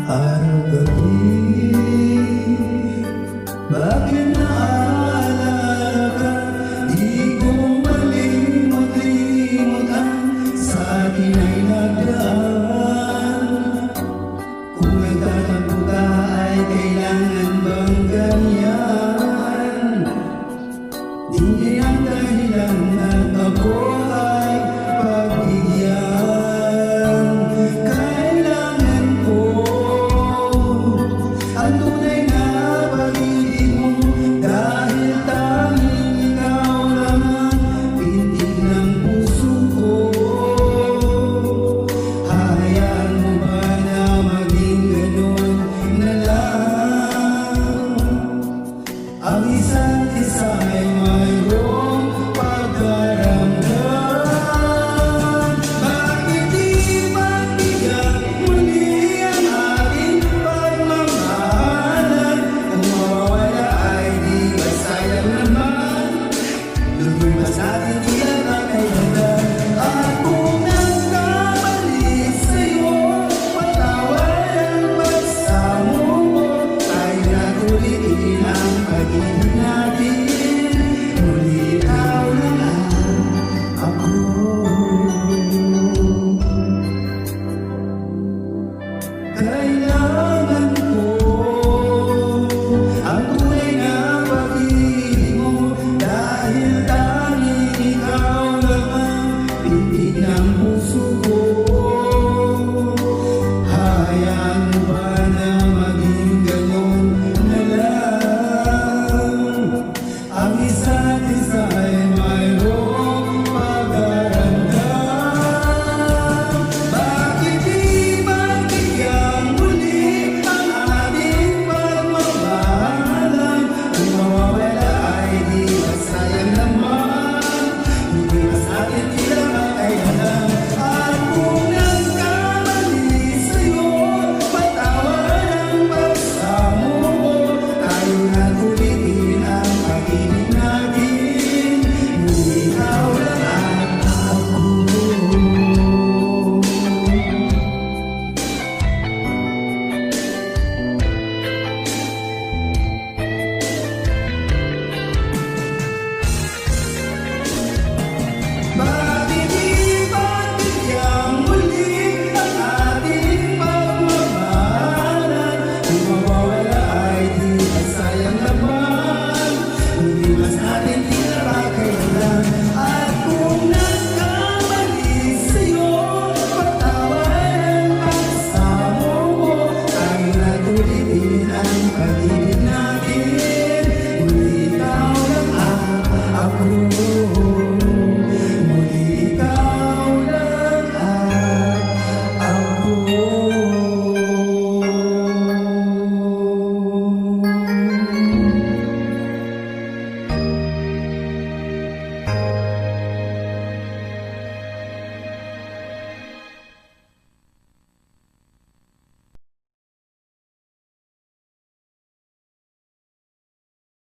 Araw-gabi, bakit naalala ka? Di ko malimot-limot ang sa akin ay nagdaan. Kung nagtatampo ka ay kailangan bang ganyan? Di ang dahilan at ako ay pagbigyan. Kailangan ko ang tunay na pag-ibig mo, dahil tanging ikaw lang ang pintig ng puso ko. Hayaan mo ba na maging ganun na lang? Ang isa't isa ay mayroong pagkaramdam. Bakit di magbigay muli ang aking pagmamahalan? Kung mawawala ay di ba sayang naman? Lugoy ba sa'tin iyan ang kailangan? At kung nagkamali sa'yo, patawad ang pagsamo mo. Tayo na ulitin ang pag-ibig natin. Muli ikaw na lang ako. Kailangan